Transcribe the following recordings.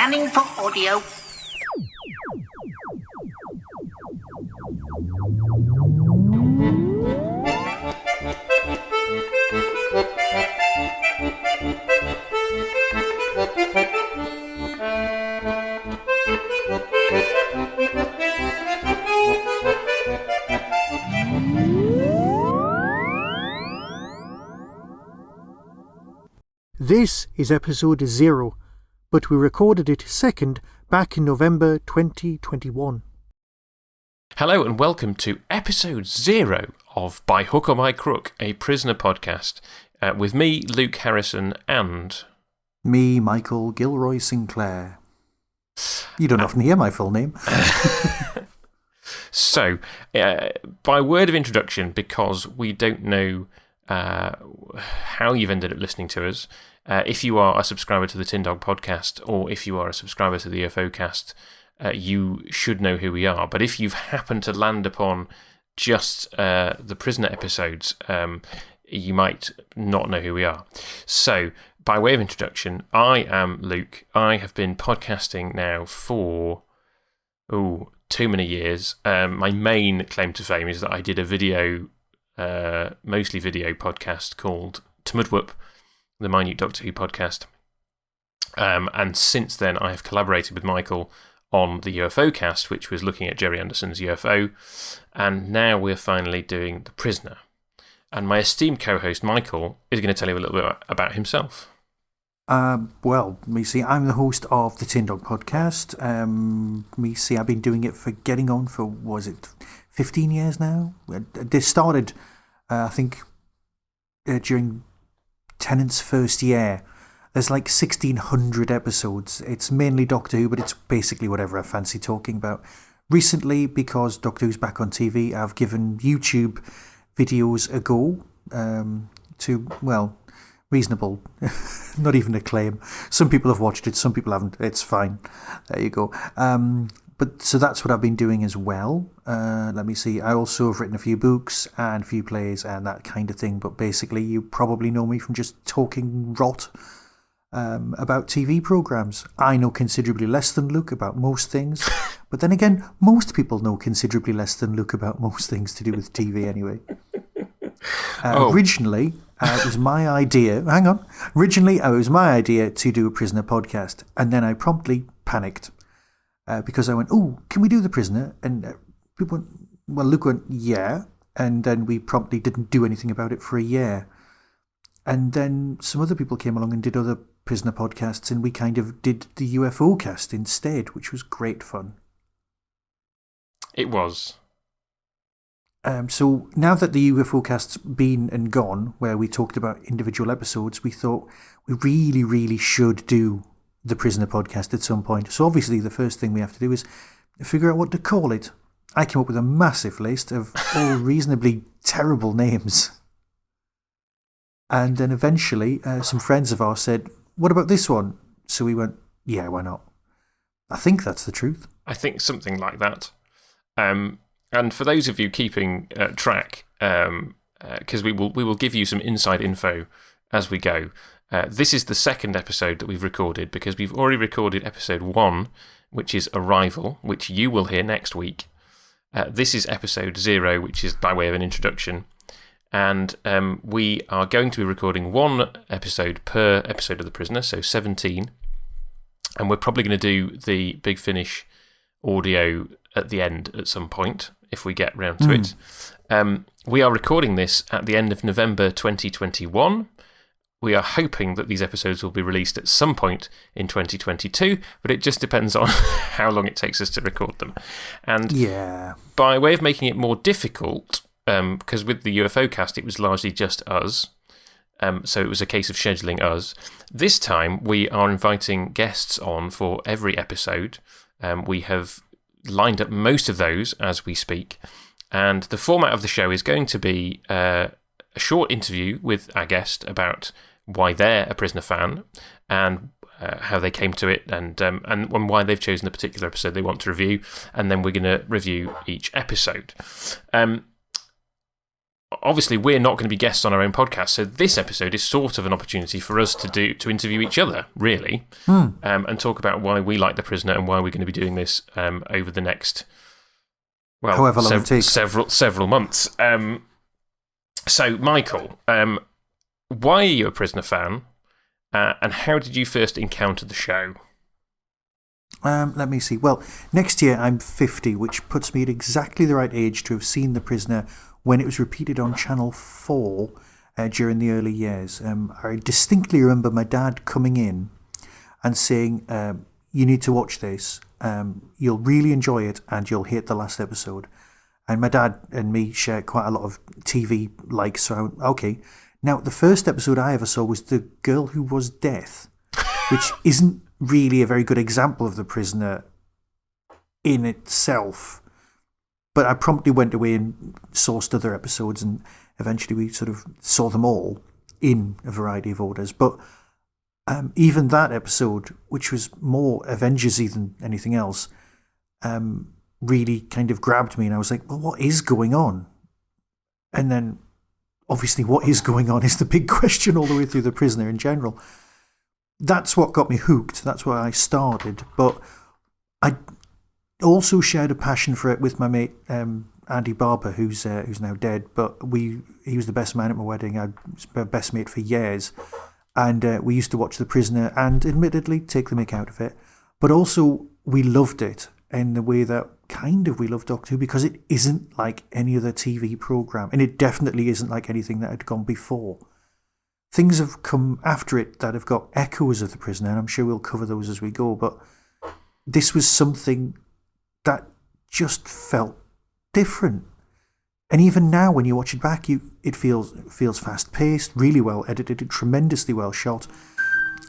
Scanning for audio. This is episode 0, but we recorded it second back in November 2021. Hello and welcome to episode 0 of By Hook or By Crook, a prisoner podcast, with me, Luke Harrison, and... Me, Michael Gilroy Sinclair. You don't often hear my full name. So, by word of introduction, because we don't know how you've ended up listening to us, if you are a subscriber to the Tin Dog podcast or if you are a subscriber to the UFO cast, you should know who we are. But if you've happened to land upon just the prisoner episodes, you might not know who we are. So, by way of introduction, I am Luke. I have been podcasting now for, too many years. My main claim to fame is that I did a video, mostly video podcast called Tmudwup, the Minute Doctor Who podcast. And since then, I have collaborated with Michael on the UFO cast, which was looking at Jerry Anderson's UFO. And now we're finally doing The Prisoner. And my esteemed co-host, Michael, is going to tell you a little bit about himself. Well, I'm the host of the Tin Dog podcast. I've been doing it for getting on for, 15 years now? This started, I think, during Tennant's first year. There's like 1,600 episodes. It's mainly Doctor Who, but it's basically whatever I fancy talking about. Recently, because Doctor Who's back on TV, I've given YouTube videos a go reasonable, not even acclaim. Some people have watched it, some people haven't. It's fine. There you go. So that's what I've been doing as well. Let me see. I also have written a few books and a few plays and that kind of thing. But basically, you probably know me from just talking rot about TV programs. I know considerably less than Luke about most things. But then again, most people know considerably less than Luke about most things to do with TV anyway. Originally, it was my idea. Hang on. Originally, it was my idea to do a prisoner podcast. And then I promptly panicked. Because I went, can we do The Prisoner? And people went, Luke went, yeah. And then we promptly didn't do anything about it for a year. And then some other people came along and did other prisoner podcasts, and we kind of did the UFO cast instead, which was great fun. It was. So now that the UFO cast's been and gone, where we talked about individual episodes, we thought we really, really should do the prisoner podcast at some point. So obviously the first thing we have to do is figure out what to call it. I came up with a massive list of all reasonably terrible names. And then eventually some friends of ours said, what about this one? So we went, yeah, why not? I think that's the truth. I think something like that. And for those of you keeping track, because we will give you some inside info as we go, this is the second episode that we've recorded, because we've already recorded episode 1, which is Arrival, which you will hear next week. This is episode 0, which is by way of an introduction. And we are going to be recording 1 episode per episode of The Prisoner, so 17. And we're probably going to do the Big Finish audio at the end at some point, if we get round to it. We are recording this at the end of November 2021. We are hoping that these episodes will be released at some point in 2022, but it just depends on how long it takes us to record them. And by way of making it more difficult, because with the UFO cast it was largely just us, so it was a case of scheduling us. This time we are inviting guests on for every episode. We have lined up most of those as we speak, and the format of the show is going to be a short interview with our guest about why they're a prisoner fan and how they came to it, and why they've chosen the particular episode they want to review, and then we're going to review each episode. obviously we're not going to be guests on our own podcast, so this episode is sort of an opportunity for us to interview each other, really, and talk about why we like The Prisoner and why we're going to be doing this over the next, well, however long it takes. several months. So, Michael, why are you a Prisoner fan, and how did you first encounter the show? Let me see. Well, next year I'm 50, which puts me at exactly the right age to have seen The Prisoner when it was repeated on Channel 4 during the early years. I distinctly remember my dad coming in and saying, you need to watch this. You'll really enjoy it and you'll hate the last episode. And my dad and me share quite a lot of TV likes, so I went, okay. Now, the first episode I ever saw was The Girl Who Was Death, which isn't really a very good example of The Prisoner in itself. But I promptly went away and sourced other episodes, and eventually we sort of saw them all in a variety of orders. But even that episode, which was more Avengers-y than anything else, really kind of grabbed me, and I was like, well, what is going on? And then, obviously, what is going on is the big question all the way through The Prisoner in general. That's what got me hooked. That's why I started. But I also shared a passion for it with my mate, Andy Barber, who's now dead. But he was the best man at my wedding. I was my best mate for years. And we used to watch The Prisoner and admittedly take the mick out of it. But also, we loved it in the way that kind of we love Doctor Who, because it isn't like any other TV programme. And it definitely isn't like anything that had gone before. Things have come after it that have got echoes of The Prisoner, and I'm sure we'll cover those as we go. But this was something that just felt different. And even now, when you watch it back, it feels fast-paced, really well edited, tremendously well shot,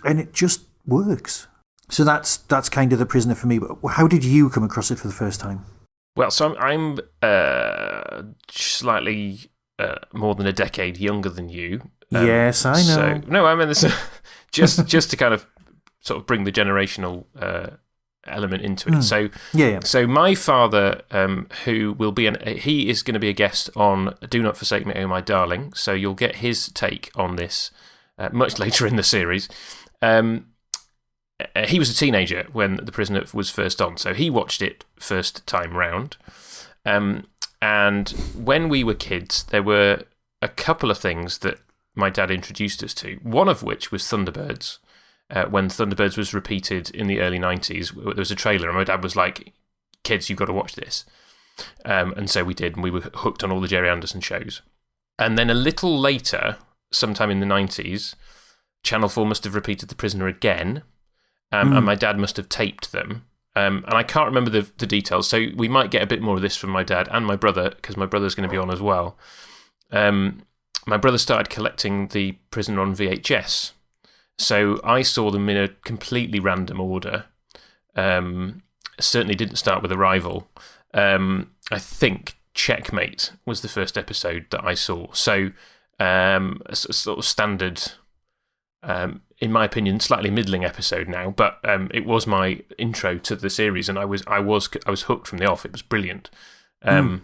and it just works. So that's kind of The Prisoner for me. But how did you come across it for the first time? Well, so I'm slightly more than a decade younger than you. Yes, I know. So, no, I mean, this just to kind of sort of bring the generational element into it. So, yeah. So my father, who will be he is going to be a guest on Do Not Forsake Me, Oh My Darling. So you'll get his take on this much later in the series. He was a teenager when The Prisoner was first on, so he watched it first time round. And when we were kids, there were a couple of things that my dad introduced us to, one of which was Thunderbirds. When Thunderbirds was repeated in the early 90s, there was a trailer, and my dad was like, kids, you've got to watch this. And so we did, and we were hooked on all the Jerry Anderson shows. And then a little later, sometime in the 90s, Channel 4 must have repeated The Prisoner again, and my dad must have taped them. And I can't remember the details, so we might get a bit more of this from my dad and my brother, because my brother's going to be on as well. My brother started collecting The Prisoner on VHS, so I saw them in a completely random order. Certainly didn't start with Arrival. I think Checkmate was the first episode that I saw. So a sort of standard, in my opinion, slightly middling episode now, but it was my intro to the series, and I was hooked from the off. It was brilliant. And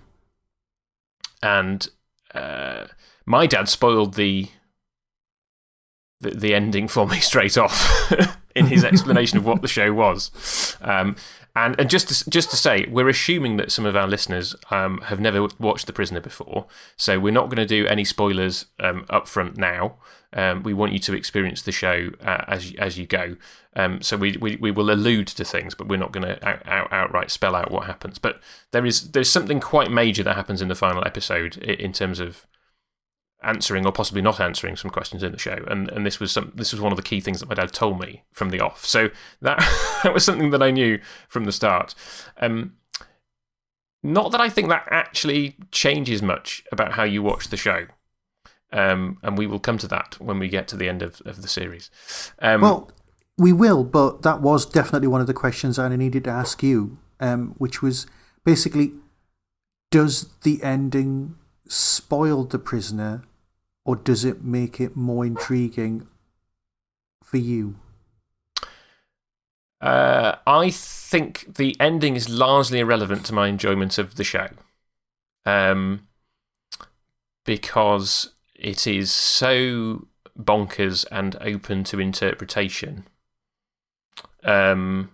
my dad spoiled the ending for me straight off in his explanation of what the show was. And just to say, we're assuming that some of our listeners have never watched The Prisoner before, so we're not going to do any spoilers up front now. We want you to experience the show as you go. So we will allude to things, but we're not going to outright spell out what happens. But there's something quite major that happens in the final episode in terms of answering or possibly not answering some questions in the show, and this was one of the key things that my dad told me from the off. So that was something that I knew from the start. Not that I think that actually changes much about how you watch the show, and we will come to that when we get to the end of the series. Well, we will, but that was definitely one of the questions I needed to ask you, which was basically, does the ending spoil The Prisoner, or does it make it more intriguing for you? I think the ending is largely irrelevant to my enjoyment of the show. because it is so bonkers and open to interpretation that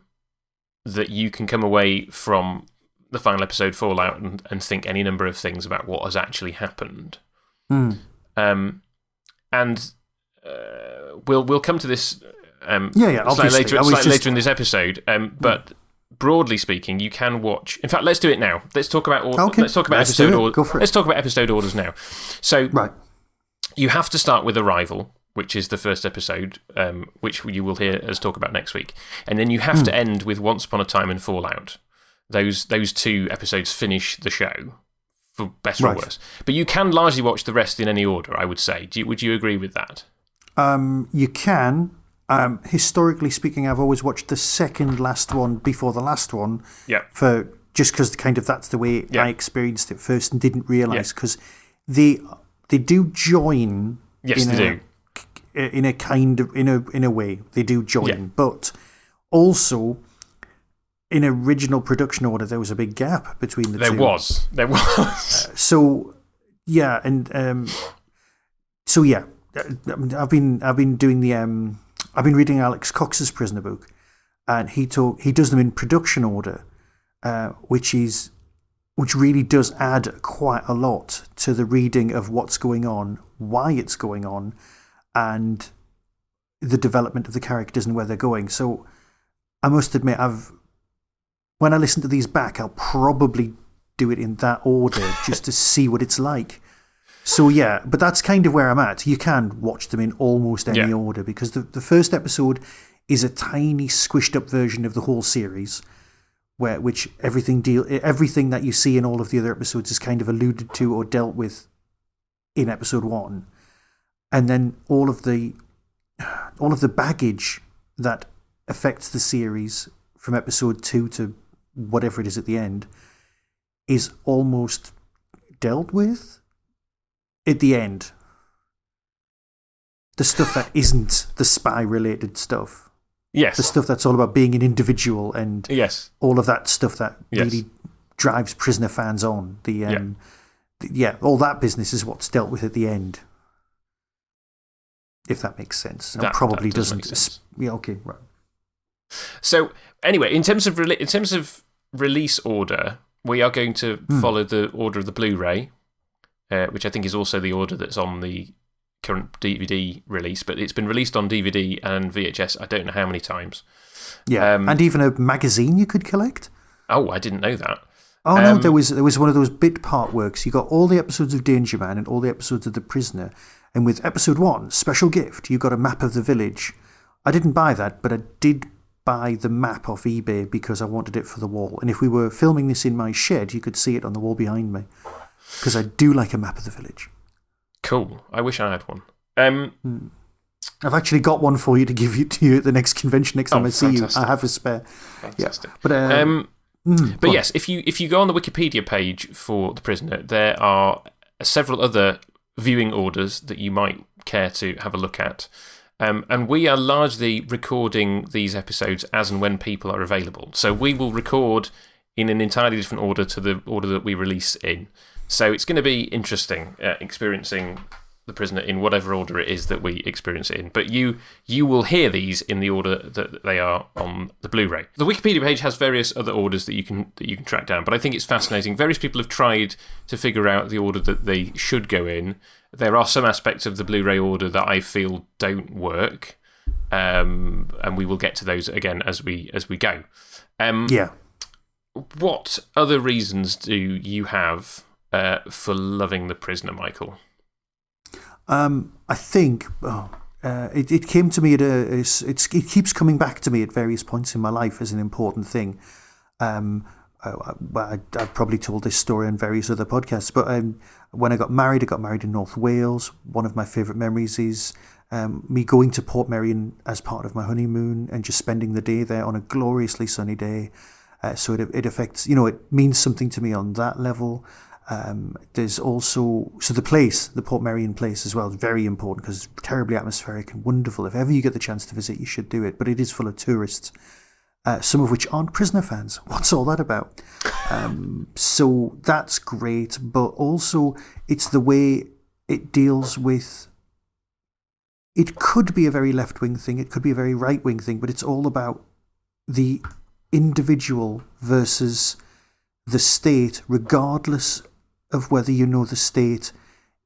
you can come away from the final episode Fallout and think any number of things about what has actually happened. Mm. And we'll come to this obviously. slightly later in this episode. But broadly speaking, you can watch. In fact, let's do it now. Let's talk about episode orders. Let's talk about episode orders now. So, you have to start with Arrival, which is the first episode, which you will hear us talk about next week, and then you have to end with Once Upon a Time and Fallout. Those two episodes finish the show, for better or worse. But you can largely watch the rest in any order, I would say. Would you agree with that? You can. Historically speaking, I've always watched the second last one before the last one. Yeah. Just because that's the way I experienced it first and didn't realise, because they do join. Yes, they do. In a way, they do join, but also in original production order, there was a big gap between the two. There was. I've been doing I've been reading Alex Cox's Prisoner book, and he does them in production order, which really does add quite a lot to the reading of what's going on, why it's going on, and the development of the characters and where they're going. So I must admit, when I listen to these back, I'll probably do it in that order just to see what it's like. So yeah, but that's kind of where I'm at. You can watch them in almost any order, because the first episode is a tiny squished up version of the whole series, which everything that you see in all of the other episodes is kind of alluded to or dealt with in episode 1. And then all of the baggage that affects the series from episode 2 to whatever it is at the end is almost dealt with at the end. The stuff that isn't the spy-related stuff. Yes. The stuff that's all about being an individual and all of that stuff that really drives Prisoner fans on. All that business is what's dealt with at the end. If that makes sense. That probably does doesn't. make sense. Yeah, okay, right. So, anyway, in terms of release order, we are going to follow the order of the Blu-ray, which I think is also the order that's on the current DVD release, but it's been released on DVD and VHS I don't know how many times. Yeah, and even a magazine you could collect. Oh, I didn't know that. Oh, no, there was one of those bit part works. You got all the episodes of Danger Man and all the episodes of The Prisoner, and with episode 1, special gift, you got a map of the village. I didn't buy that, but I did buy the map off eBay because I wanted it for the wall. And if we were filming this in my shed, you could see it on the wall behind me, because I do like a map of the village. Cool. I wish I had one. I've actually got one for you to give to you at the next convention. Next time I see you, I have a spare. Fantastic. Yeah. But yes, if you go on the Wikipedia page for The Prisoner, there are several other viewing orders that you might care to have a look at. And we are largely recording these episodes as and when people are available. So we will record in an entirely different order to the order that we release in. So it's going to be interesting experiencing The Prisoner in whatever order it is that we experience it in. But you will hear these in the order that they are on the Blu-ray. The Wikipedia page has various other orders that you can track down, but I think it's fascinating. Various people have tried to figure out the order that they should go in. There are some aspects of the Blu-ray order that I feel don't work, and we will get to those again as we go. What other reasons do you have for loving The Prisoner, Michael? I think it came to me it keeps coming back to me at various points in my life as an important thing. I've probably told this story on various other podcasts, but when I got married in North Wales. One of my favourite memories is me going to Portmeirion as part of my honeymoon and just spending the day there on a gloriously sunny day. So it affects, it means something to me on that level. There's also, the Portmeirion place as well, is very important because it's terribly atmospheric and wonderful. If ever you get the chance to visit, you should do it. But it is full of tourists, some of which aren't Prisoner fans. What's all that about? So that's great. But also, it's the way it deals with. It could be a very left-wing thing, it could be a very right-wing thing, but it's all about the individual versus the state, regardless of whether you know the state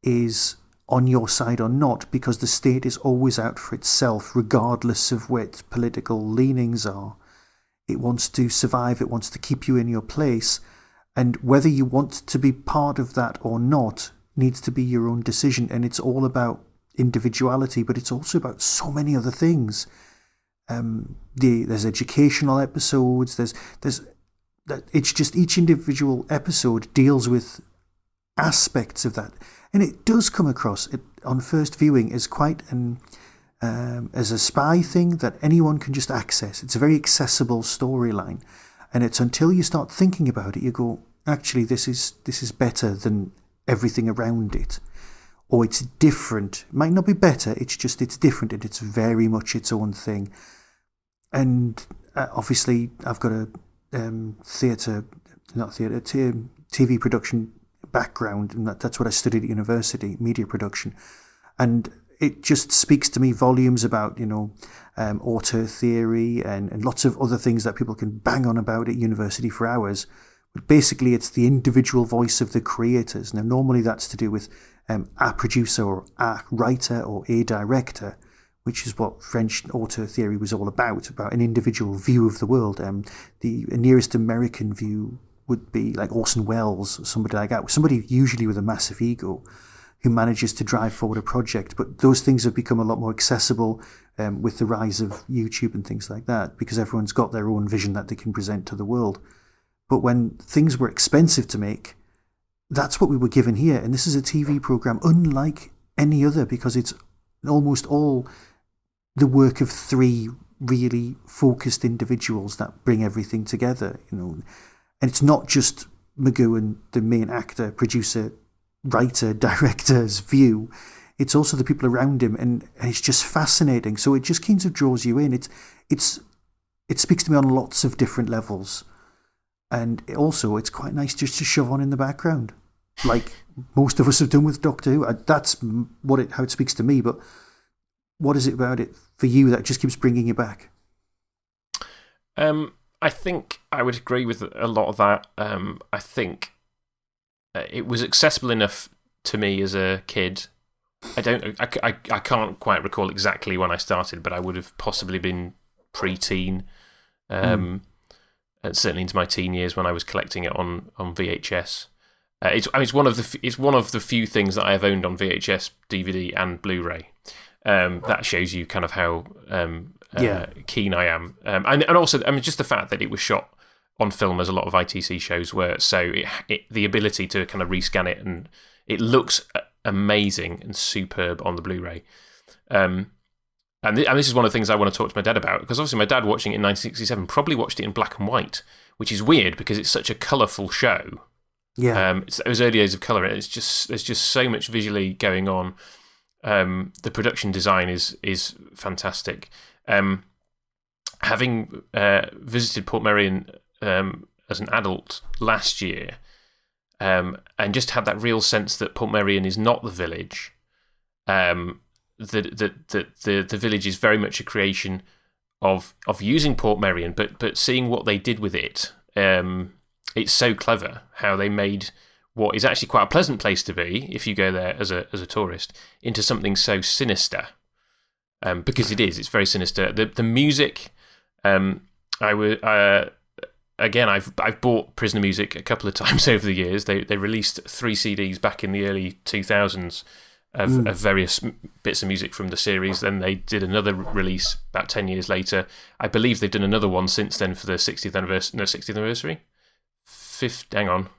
is on your side or not, because the state is always out for itself, regardless of what its political leanings are. It wants to survive, it wants to keep you in your place, and whether you want to be part of that or not needs to be your own decision, and it's all about individuality, but it's also about so many other things. There's educational episodes, it's just each individual episode deals with aspects of that, and it does come across on first viewing as quite as a spy thing that anyone can just access. It's a very accessible storyline, and it's until you start thinking about it you go, actually this is better than everything around it, or it's different. It might not be better, it's different, and it's very much its own thing. And obviously I've got a TV production background, and that's what I studied at university, media production, and it just speaks to me volumes about auteur theory and lots of other things that people can bang on about at university for hours. But basically it's the individual voice of the creators. Now normally that's to do with a producer or a writer or a director, which is what French auteur theory was all about an individual view of the world. The nearest American view would be like Orson Welles, somebody like that, somebody usually with a massive ego who manages to drive forward a project. But those things have become a lot more accessible with the rise of YouTube and things like that, because everyone's got their own vision that they can present to the world. But when things were expensive to make, that's what we were given here. And this is a TV program unlike any other, because it's almost all the work of three really focused individuals that bring everything together, And it's not just McGowan, the main actor, producer, writer, director's view. It's also the people around him, and it's just fascinating. So it just kind of draws you in. It speaks to me on lots of different levels. And also, it's quite nice just to shove on in the background, like most of us have done with Doctor Who. That's how it speaks to me. But what is it about it for you that just keeps bringing you back? I think I would agree with a lot of that. I think it was accessible enough to me as a kid. I can't quite recall exactly when I started, but I would have possibly been pre-teen. Certainly into my teen years when I was collecting it on VHS. It's one of the few things that I have owned on VHS, DVD, and Blu-ray. That shows you kind of how keen I am, and also just the fact that it was shot on film, as a lot of ITC shows were. So the ability to kind of rescan it, and it looks amazing and superb on the Blu-ray. And this is one of the things I want to talk to my dad about, because obviously my dad, watching it in 1967, probably watched it in black and white, which is weird because it's such a colourful show. Yeah. It's those early days of colour, and there's just so much visually going on. The production design is fantastic. Having visited Portmeirion as an adult last year, and just had that real sense that Portmeirion is not the village. The village is very much a creation of using Portmeirion, but seeing what they did with it. It's so clever how they made what is actually quite a pleasant place to be if you go there as a tourist into something so sinister. Because it's very sinister. The music, I've bought Prisoner music a couple of times over the years. They released 3 CDs back in the early 2000s of various bits of music from the series. Then they did another release about 10 years later. I believe they've done another one since then for the 60th anniversary. No, 60th anniversary? 50th anniversary.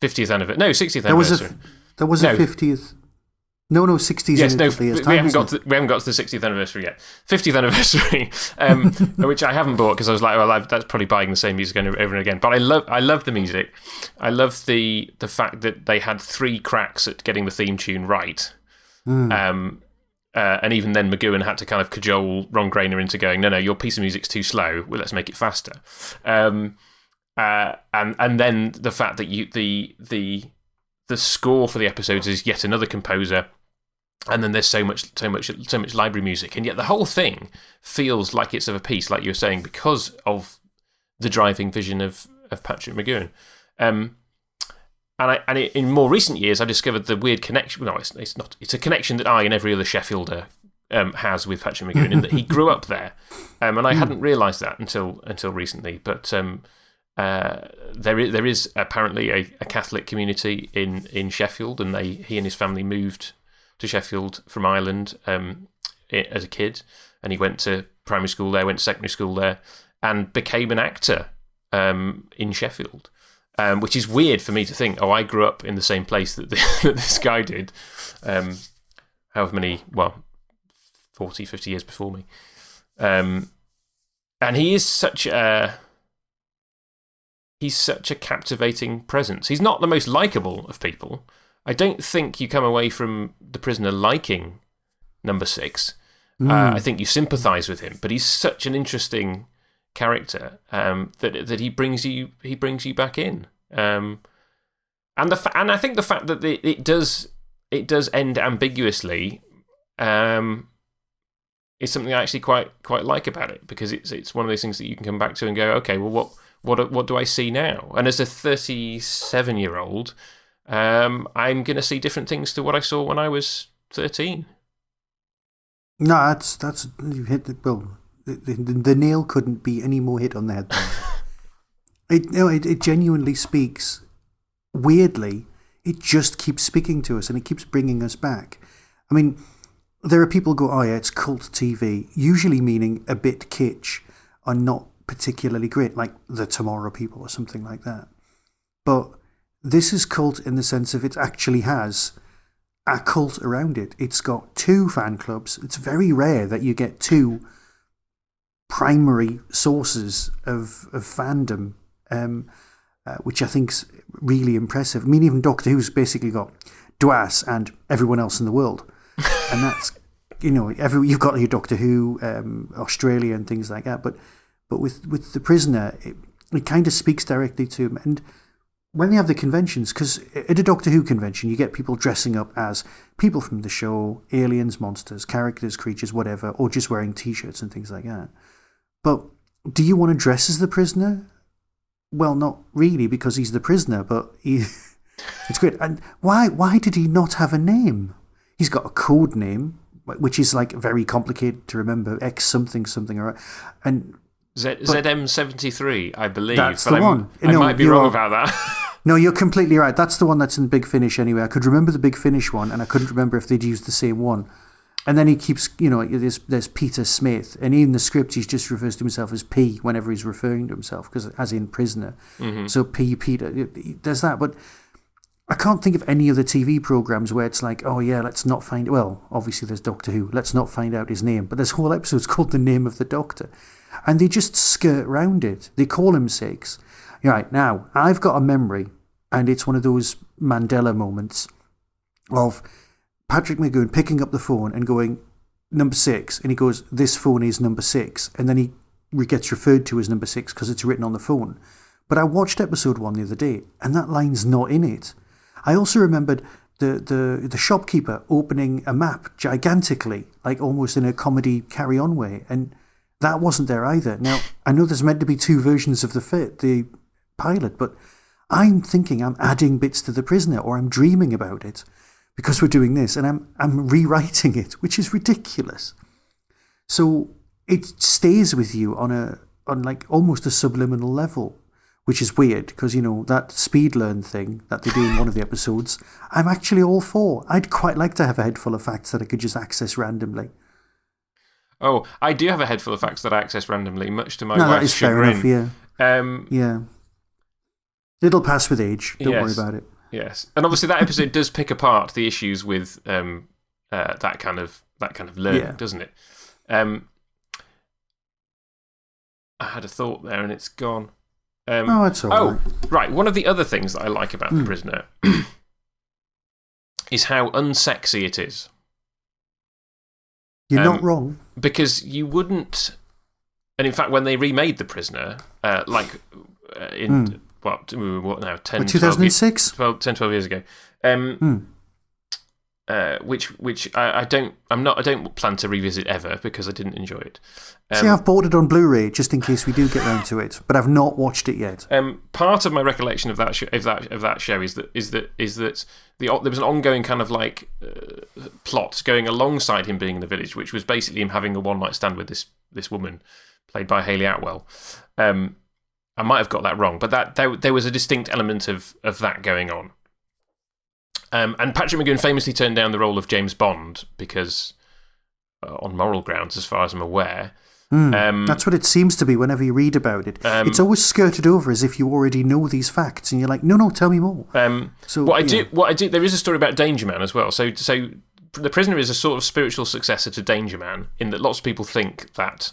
No, 60th anniversary. There was a 50th. No, 60s. Yes, no, we haven't got to the 60th anniversary yet. 50th anniversary, which I haven't bought because I was like, well, that's probably buying the same music over and again. But I love the music. I love the fact that they had 3 cracks at getting the theme tune right. And even then, McGowan had to kind of cajole Ron Grainer into going, no, your piece of music's too slow. Well, let's make it faster. And then the fact that the score for the episodes is yet another composer. And then there's so much library music, and yet the whole thing feels like it's of a piece, like you were saying, because of the driving vision of Patrick McGoohan. In more recent years, I discovered the weird connection. No, it's not. It's a connection that I and every other Sheffielder has with Patrick McGoohan, in that he grew up there, and I hadn't realised that until recently. But there is apparently a Catholic community in Sheffield, and he and his family moved to Sheffield from Ireland as a kid, and he went to primary school there, went to secondary school there, and became an actor in Sheffield, which is weird for me to think, I grew up in the same place that this guy did, however many, 40, 50 years before me. And he is such a captivating presence. He's not the most likeable of people. I don't think you come away from The Prisoner liking number 6. I think you sympathise with him, but he's such an interesting character that he brings you back in. And I think the fact that it does end ambiguously is something I actually quite like about it, because it's one of those things that you can come back to and go, okay, well, what do I see now? And as a 37-year-old. I'm going to see different things to what I saw when I was 13. No, that's you hit the nail couldn't be any more hit on the head. It genuinely speaks. Weirdly, it just keeps speaking to us, and it keeps bringing us back. I mean, there are people who go, it's cult TV, usually meaning a bit kitsch or not particularly great, like The Tomorrow People or something like that. But this is cult in the sense of it actually has a cult around it. It's got 2 fan clubs. It's very rare that you get 2 primary sources of fandom, which I think's really impressive. I mean, even Doctor Who's basically got Dwas and everyone else in the world. And that's, you've got your Doctor Who, Australia and things like that. But with The Prisoner, it kind of speaks directly to him. And when they have the conventions, because at a Doctor Who convention, you get people dressing up as people from the show, aliens, monsters, characters, creatures, whatever, or just wearing T-shirts and things like that. But do you want to dress as the prisoner? Well, not really, because he's the prisoner, but it's great. And why did he not have a name? He's got a code name, which is like very complicated to remember, X something, and ZM73, I believe. That's the one. I might be wrong about that. No, you're completely right. That's the one that's in Big Finish anyway. I could remember the Big Finish one, and I couldn't remember if they'd used the same one. And then he keeps, there's Peter Smith, and even the script, he just refers to himself as P whenever he's referring to himself, because as in prisoner. Mm-hmm. So Peter, there's that. But I can't think of any other TV programs where it's like, let's not find. Well, obviously there's Doctor Who. Let's not find out his name. But there's whole episodes called The Name of the Doctor. And they just skirt round it. They call him 6. Right, now, I've got a memory, and it's one of those Mandela moments of Patrick McGoohan picking up the phone and going, number 6, and he goes, this phone is number 6, and then he gets referred to as number 6 because it's written on the phone. But I watched episode 1 the other day, and that line's not in it. I also remembered the shopkeeper opening a map gigantically, like almost in a comedy carry-on way, and that wasn't there either. Now, I know there's meant to be 2 versions of the pilot, but I'm thinking I'm adding bits to The Prisoner, or I'm dreaming about it because we're doing this, and I'm rewriting it, which is ridiculous. So it stays with you on like almost a subliminal level, which is weird because, that speed learn thing that they do in one of the episodes, I'm actually all for. I'd quite like to have a head full of facts that I could just access randomly. Oh, I do have a head full of facts that I access randomly, much to my wife's chagrin. Fair enough, yeah. It'll pass with age. Don't worry about it. Yes, and obviously that episode does pick apart the issues with that kind of learning, doesn't it? I had a thought there and it's gone. It's all right. Right. One of the other things that I like about The Prisoner is how unsexy it is. You're not wrong. Because you wouldn't... And in fact, when they remade The Prisoner, what now, 10, 2006? 10, 12 years ago. Which I don't plan to revisit ever because I didn't enjoy it. See, I've bought it on Blu-ray just in case we do get round to it, but I've not watched it yet. Part of my recollection of that show is that there was an ongoing kind of like plot going alongside him being in the village, which was basically him having a one-night stand with this woman played by Hayley Atwell. I might have got that wrong, but there was a distinct element of that going on. And Patrick McGoohan famously turned down the role of James Bond because, on moral grounds, as far as I'm aware. That's what it seems to be whenever you read about it. It's always skirted over as if you already know these facts, and you're like, no, tell me more. What I do, there is a story about Danger Man as well. So The Prisoner is a sort of spiritual successor to Danger Man, in that lots of people think that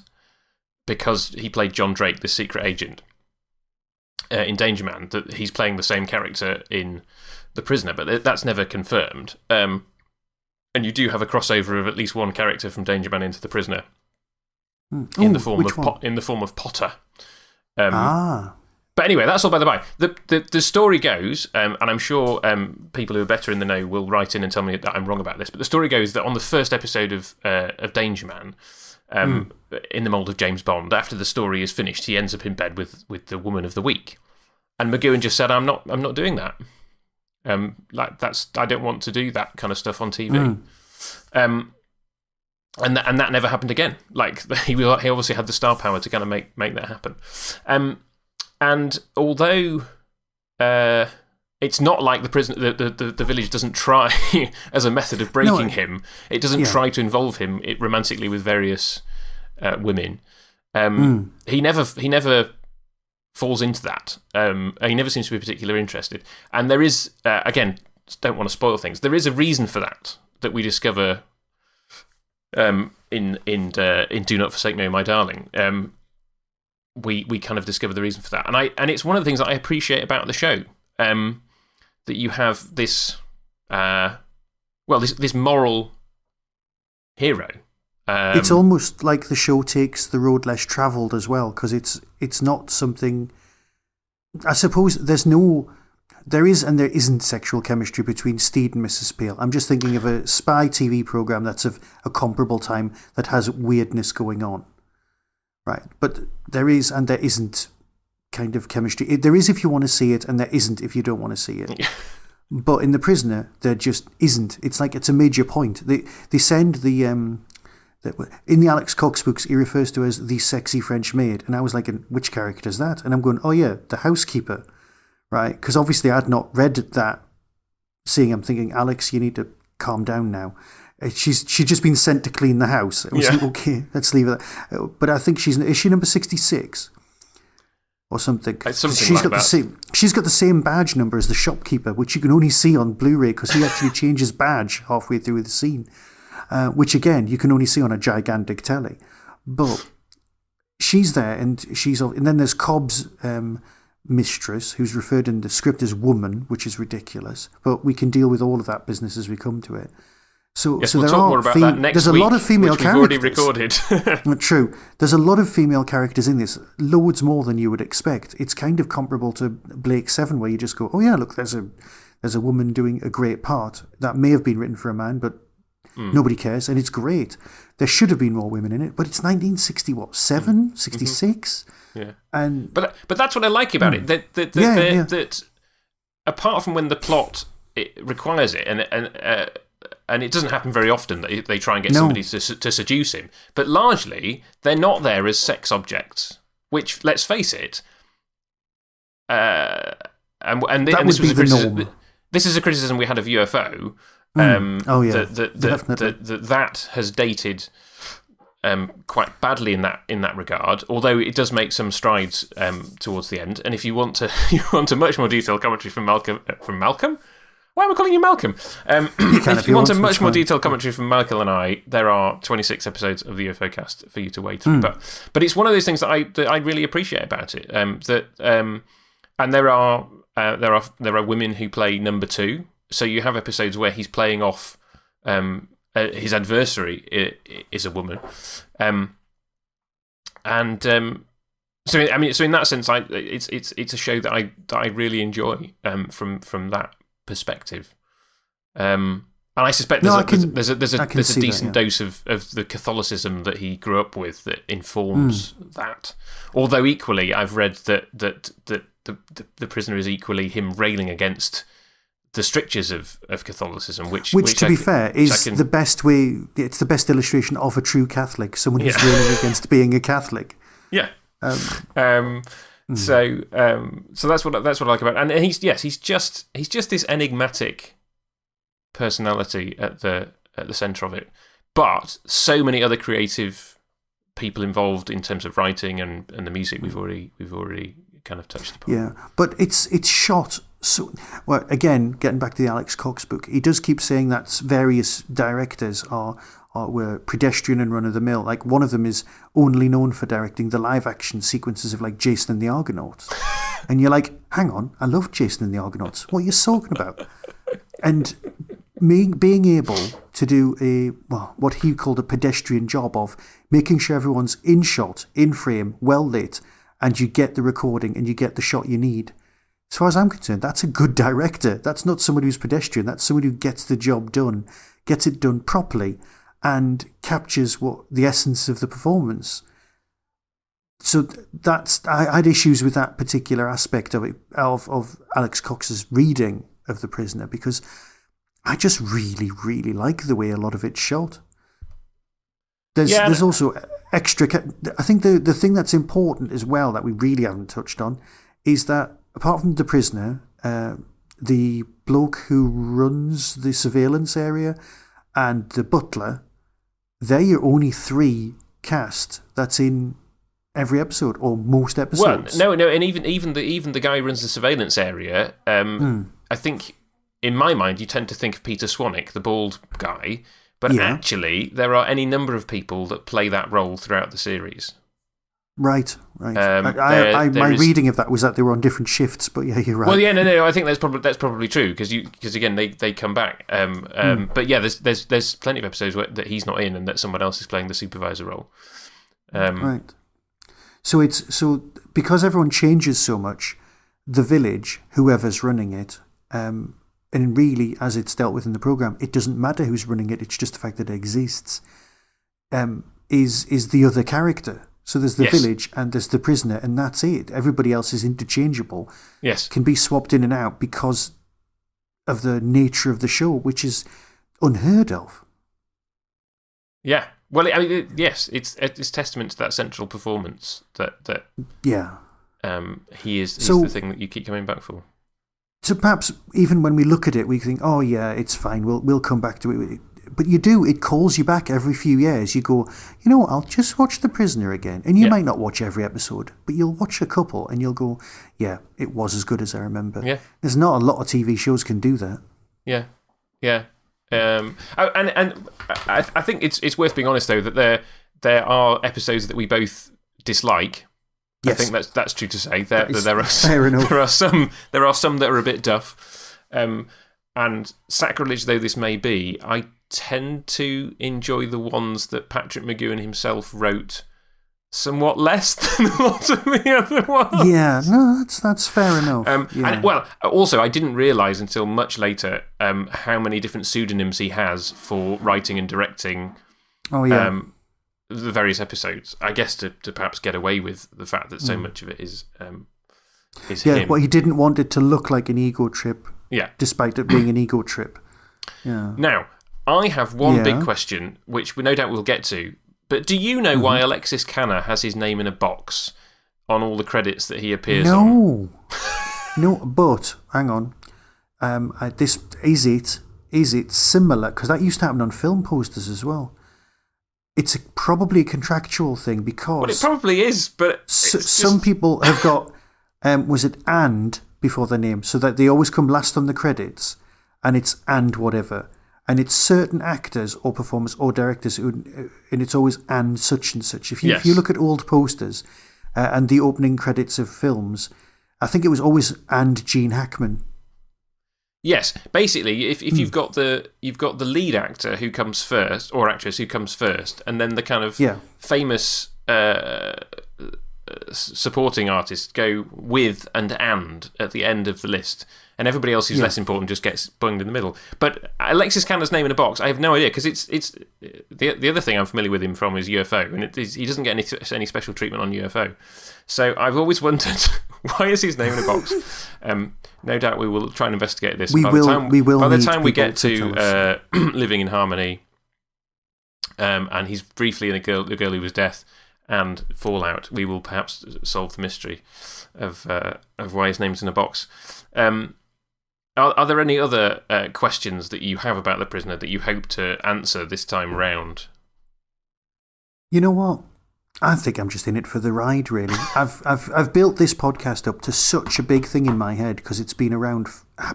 because he played John Drake, the secret agent, in Danger Man, that he's playing the same character in The Prisoner, but that's never confirmed. And you do have a crossover of at least one character from Danger Man into The Prisoner in the form of Potter. But anyway, that's all by the by. The story goes, and I'm sure people who are better in the know will write in and tell me that I'm wrong about this, but the story goes that on the first episode of Danger Man, in the mould of James Bond, after the story is finished, he ends up in bed with the woman of the week. And McGoohan just said, I'm not doing that. I don't want to do that kind of stuff on TV. And that never happened again. Like, he obviously had the star power to kind of make that happen. And although it's not like the village doesn't try as a method of breaking him, it doesn't try to involve him romantically with various women. He never falls into that. He never seems to be particularly interested. And there is, again, don't want to spoil things, there is a reason for that we discover in Do Not Forsake Me, My Darling. We kind of discover the reason for that. And it's one of the things that I appreciate about the show, that you have this, this moral hero. It's almost like the show takes the road less travelled as well, because it's not something. I suppose there is and there isn't sexual chemistry between Steed and Mrs. Peel. I'm just thinking of a spy TV programme that's of a comparable time that has weirdness going on. Right, but there is and there isn't kind of chemistry. There is if you want to see it, and there isn't if you don't want to see it. But in The Prisoner, there just isn't. It's like it's a major point. They send the in the Alex Cox books, he refers to as the sexy French maid, and I was like, which character is that? And I'm going, oh yeah, the housekeeper, right? Because obviously I'd not read that. I'm thinking, Alex, you need to calm down now. She'd just been sent to clean the house. It was like, okay, let's leave it. But I think is she number 66 or something? She's got the same badge number as the shopkeeper, which you can only see on Blu-ray because he actually changes badge halfway through the scene, which again you can only see on a gigantic telly. But she's there, and then there's Cobb's mistress, who's referred in the script as woman, which is ridiculous. But we can deal with all of that business as we come to it. Yes, we'll talk more about that next week. There's a lot of female characters. We've already recorded. True. There's a lot of female characters in this, loads more than you would expect. It's kind of comparable to Blake 7, where you just go, oh yeah, look, there's a woman doing a great part. That may have been written for a man, but nobody cares, and it's great. There should have been more women in it, but it's 1967, 66? Yeah. But that's what I like about it. That apart from when the plot requires it, and it doesn't happen very often that they try and get somebody to seduce him. But largely, they're not there as sex objects, which, let's face it, this is a criticism we had of UFO. That has dated quite badly in that regard, although it does make some strides towards the end. And if you want a much more detailed commentary from Malcolm? Why am I calling you Malcolm? If you want a much more detailed commentary from Michael and I, there are 26 episodes of the UFO cast for you to wade through. But it's one of those things that I really appreciate about it. And there are women who play number two. So you have episodes where he's playing off his adversary is a woman, and So in that sense, it's a show that I really enjoy from that perspective. And I suspect there's a decent dose of the Catholicism that he grew up with that informs that. Although equally, I've read that the Prisoner is equally him railing against the strictures of Catholicism, which to be fair, is the best way. It's the best illustration of a true Catholic, someone who's railing against being a Catholic. Yeah. So that's what I like about it. And he's just this enigmatic personality at the centre of it, but so many other creative people involved in terms of writing and the music we've already kind of touched upon. Yeah, but it's shot so well. Again, getting back to the Alex Cox book, he does keep saying that various directors were pedestrian and run of the mill. Like one of them is only known for directing the live action sequences of like Jason and the Argonauts, and you're like, hang on, I love Jason and the Argonauts. What are you talking about? And being able to do what he called a pedestrian job of making sure everyone's in shot, in frame, well lit, and you get the recording and you get the shot you need. As far as I'm concerned, that's a good director. That's not somebody who's pedestrian. That's somebody who gets the job done, gets it done properly, and captures the essence of the performance. So I had issues with that particular aspect of it, of Alex Cox's reading of The Prisoner, because I just really, really like the way a lot of it's shot. There's also extra. I think the thing that's important as well that we really haven't touched on is that apart from The Prisoner, the bloke who runs the surveillance area and the butler, they're your only three cast that's in every episode or most episodes. Well, no, and even the guy who runs the surveillance area, I think in my mind you tend to think of Peter Swanick, the bald guy, but actually there are any number of people that play that role throughout the series. Right. My reading of that was that they were on different shifts, but yeah, you're right. Well, yeah, no, I think that's probably true because again they come back. But yeah, there's plenty of episodes that he's not in and that someone else is playing the supervisor role. Right. So because everyone changes so much, the village, whoever's running it, and really as it's dealt with in the program, it doesn't matter who's running it. It's just the fact that it exists. Is the other character. So there's the village and there's the prisoner, and that's it. Everybody else is interchangeable. Yes. Can be swapped in and out because of the nature of the show, which is unheard of. Yeah. Well, I mean, yes, it's testament to that central performance that he's the thing that you keep coming back for. So perhaps even when we look at it, we think, oh yeah, it's fine. We'll come back to it. But you do, it calls you back every few years. You go, you know what, I'll just watch The Prisoner again. And you might not watch every episode, but you'll watch a couple and you'll go, yeah, it was as good as I remember. Yeah. There's not a lot of TV shows can do that. Yeah, yeah. And I think it's worth being honest, though, that there are episodes that we both dislike. Yes. I think that's true to say. There are some that are a bit duff. And sacrilege though this may be, I tend to enjoy the ones that Patrick McGoohan himself wrote somewhat less than a lot of the other ones. Yeah, no, that's fair enough. And also I didn't realise until much later how many different pseudonyms he has for writing and directing. Oh yeah. The various episodes. I guess to perhaps get away with the fact that so much of it is him. Well, he didn't want it to look like an ego trip. Yeah. Despite it being an ego trip. Yeah. Now, I have one big question, which we no doubt we'll get to. But do you know why Alexis Canna has his name in a box on all the credits that he appears on? No, but hang on. Is it similar? Because that used to happen on film posters as well. It's probably a contractual thing because... Well, it probably is, but... Some people have got... was it and before their name? So that they always come last on the credits and it's and whatever. And it's certain actors or performers or directors and it's always and such and such. If you look at old posters and the opening credits of films, I think it was always and Gene Hackman. Yes, basically, if you've got the lead actor who comes first or actress who comes first, and then the kind of famous supporting artists go with and at the end of the list, and everybody else who's less important just gets bunged in the middle. But Alexis Cantor's name in a box, I have no idea, because it's the other thing I'm familiar with him from is UFO, and he doesn't get any special treatment on UFO. So I've always wondered, why is his name in a box? No doubt we will try and investigate this. By the time we get to Living in Harmony, and he's briefly in The Girl Who Was Death and Fallout, we will perhaps solve the mystery of why his name's in a box. Are there any other questions that you have about The Prisoner that you hope to answer this time round? You know what? I think I'm just in it for the ride, really. I've built this podcast up to such a big thing in my head because it's been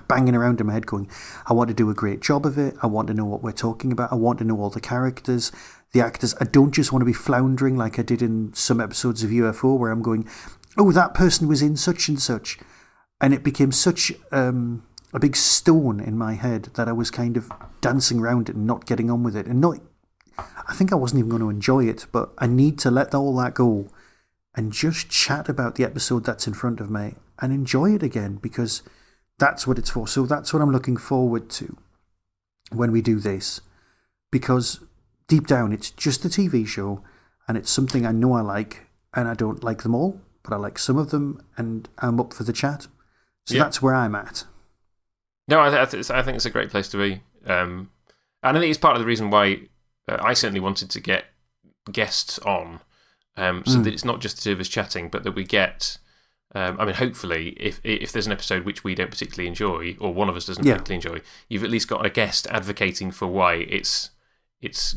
banging around in my head going, I want to do a great job of it. I want to know what we're talking about. I want to know all the characters, the actors. I don't just want to be floundering like I did in some episodes of UFO where I'm going, oh, that person was in such and such. And it became such a big stone in my head that I was kind of dancing around it and not getting on with it. And I think I wasn't even going to enjoy it, but I need to let all that go and just chat about the episode that's in front of me and enjoy it again, because that's what it's for. So that's what I'm looking forward to when we do this, because deep down it's just a TV show and it's something I know I like, and I don't like them all, but I like some of them and I'm up for the chat. So that's where I'm at. No, I think it's a great place to be. And I think it's part of the reason why I certainly wanted to get guests on, so that it's not just the two of us chatting, but that we get, hopefully, if there's an episode which we don't particularly enjoy, or one of us doesn't particularly enjoy, you've at least got a guest advocating for why it's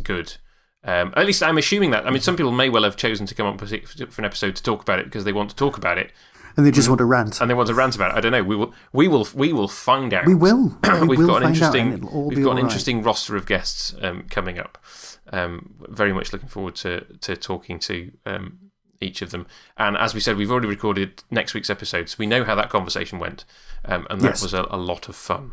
good. At least I'm assuming that. I mean, some people may well have chosen to come up for an episode to talk about it because they want to talk about it. And they just want to rant. And they want to rant about it. I don't know. We will find out. We will. We've got an interesting roster of guests coming up. Very much looking forward to talking to each of them. And as we said, we've already recorded next week's episode, so we know how that conversation went. And that was a lot of fun.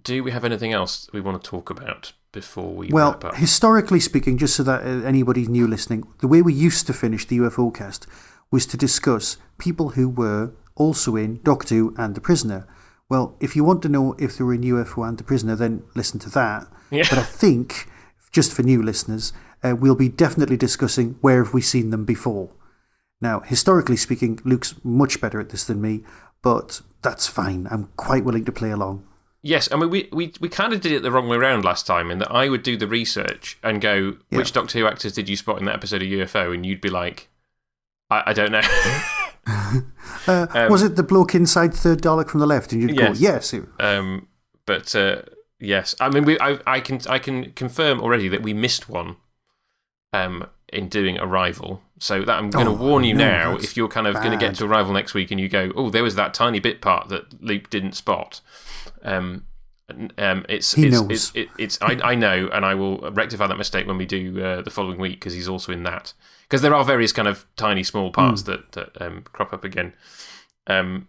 Do we have anything else we want to talk about before we wrap up? Historically speaking, just so that anybody new listening, the way we used to finish the UFO cast was to discuss people who were also in Doctor Who and The Prisoner. Well, if you want to know if they were in UFO and The Prisoner, then listen to that. Yeah. But I think, just for new listeners, we'll be definitely discussing where have we seen them before. Now, historically speaking, Luke's much better at this than me, but that's fine. I'm quite willing to play along. Yes, I mean, we kind of did it the wrong way around last time, in that I would do the research and go, which Doctor Who actors did you spot in that episode of UFO? And you'd be like, I don't know. Was it the bloke inside Third Dalek from the left? And you'd go, yes. Yes. I mean, I can confirm already that we missed one in doing Arrival. So that I'm going to warn you now, if you're kind of going to get to Arrival next week and you go, oh, there was that tiny bit part that Luke didn't spot. He knows. I know, and I will rectify that mistake when we do the following week, because he's also in that. Because there are various kind of tiny, small parts that crop up again. And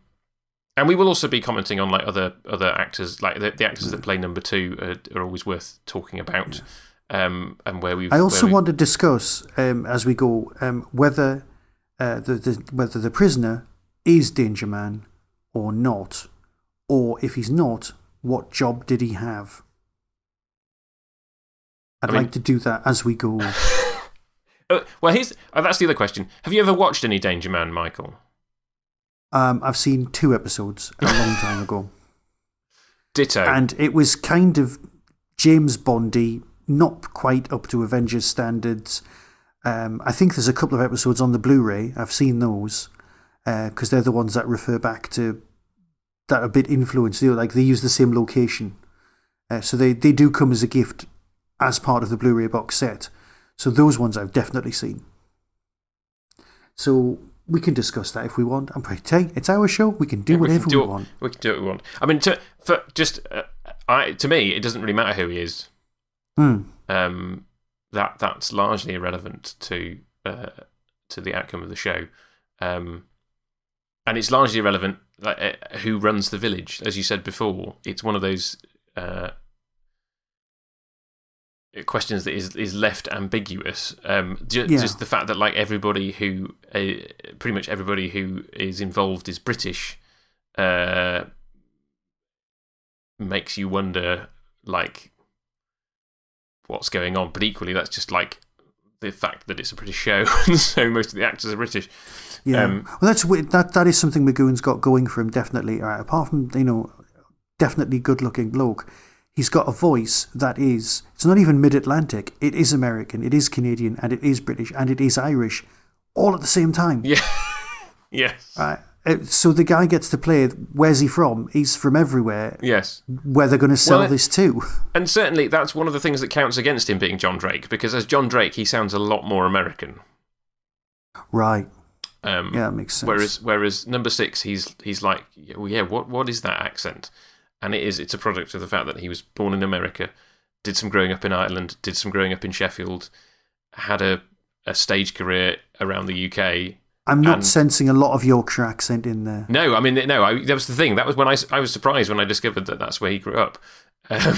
we will also be commenting on like other actors, like the actors that play number 2 are always worth talking about. And where we've. I also want to discuss as we go whether the prisoner is Danger Man or not. Or if he's not, what job did he have? I'd like to do that as we go. Well, that's the other question. Have you ever watched any Danger Man, Michael? I've seen 2 episodes a long time ago. Ditto. And it was kind of James Bondy, not quite up to Avengers standards. I think there's a couple of episodes on the Blu-ray. I've seen those because they're the ones that refer back to that are a bit influenced. They use the same location. So they do come as a gift as part of the Blu-ray box set. So those ones I've definitely seen. So we can discuss that if we want. I'm pretty tight. It's our show. We can do whatever we want. We can do what we want. I mean, to me, it doesn't really matter who he is. That's largely irrelevant to the outcome of the show. And it's largely irrelevant who runs the village. As you said before, it's one of those questions that is left ambiguous. Just the fact that like pretty much everybody who is involved is British, makes you wonder like what's going on. But equally, that's just like the fact that it's a British show, and so most of the actors are British. Yeah, well, that is something McGowan's got going for him, definitely. Apart from, definitely good-looking bloke, he's got a voice that is, it's not even mid-Atlantic, it is American, it is Canadian, and it is British, and it is Irish, all at the same time. Yeah, yes. So the guy gets to play, where's he from? He's from everywhere. Yes. Where they're going to sell this to. And certainly that's one of the things that counts against him being John Drake, because as John Drake, he sounds a lot more American. Right. Yeah, that makes sense. Whereas number 6, he's like, what is that accent? And it's a product of the fact that he was born in America, did some growing up in Ireland, did some growing up in Sheffield, had a stage career around the UK. I'm not sensing a lot of Yorkshire accent in there. No, I mean, that was the thing. That was when I was surprised when I discovered that that's where he grew up. I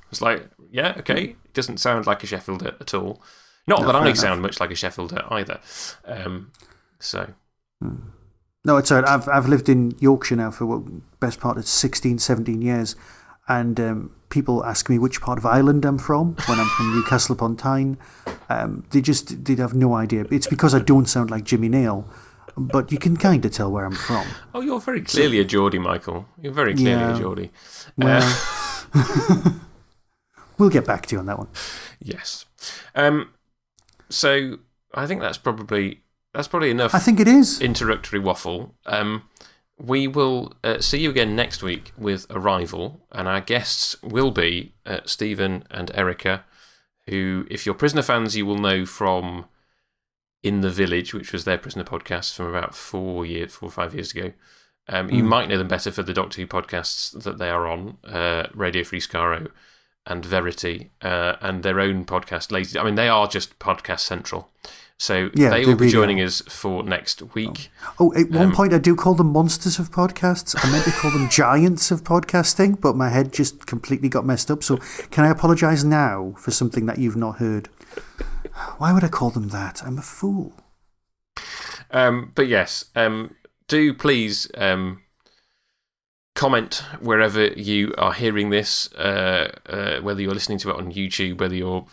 was like, yeah, okay. It doesn't sound like a Sheffielder at all. Not that I sound much like a Sheffielder either. No, it's all right. I've lived in Yorkshire now for best part of 16, 17 years, and people ask me which part of Ireland I'm from when I'm from Newcastle upon Tyne. They have no idea. It's because I don't sound like Jimmy Nail, but you can kind of tell where I'm from. Oh, you're very clearly a Geordie, Michael. You're very clearly a Geordie. Well, we'll get back to you on that one. Yes. So I think that's probably enough. I think it is. Introductory waffle. We will see you again next week with Arrival, and our guests will be Stephen and Erica, who, if you're Prisoner fans, you will know from In the Village, which was their Prisoner podcast from about 4 or 5 years ago. You might know them better for the Doctor Who podcasts that they are on, Radio Free Skaro and Verity, and their own podcast, Lazy. I mean, they are just Podcast Central. So they will be joining us for next week. At one point I do call them monsters of podcasts. I meant to call them giants of podcasting, but my head just completely got messed up. So can I apologise now for something that you've not heard? Why would I call them that? I'm a fool. But yes, do please comment wherever you are hearing this, whether you're listening to it on YouTube, whether you're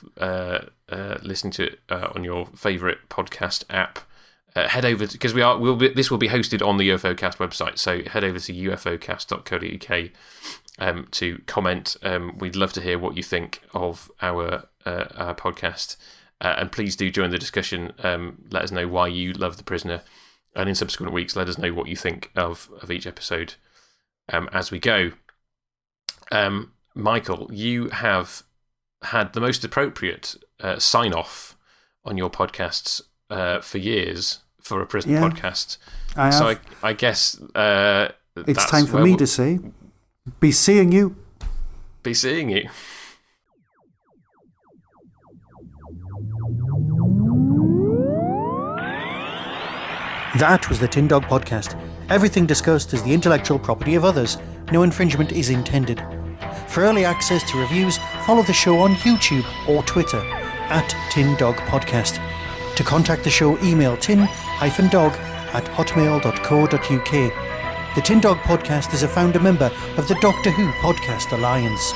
listening to it on your favourite podcast app. Head over because this will be hosted on the UFOcast website, so head over to ufocast.co.uk to comment. We'd love to hear what you think of our podcast, and please do join the discussion. Let us know why you love The Prisoner, and in subsequent weeks, let us know what you think of each episode as we go. Michael, you have had the most appropriate sign-off on your podcasts for years for a prison podcast. So I guess it's time for me to say, be seeing you. Be seeing you. That was the Tin Dog Podcast. Everything discussed is the intellectual property of others. No infringement is intended. For early access to reviews, follow the show on YouTube or Twitter @Tin Dog Podcast. To contact the show, email tin-dog@hotmail.co.uk. The Tin Dog Podcast is a founder member of the Doctor Who Podcast Alliance.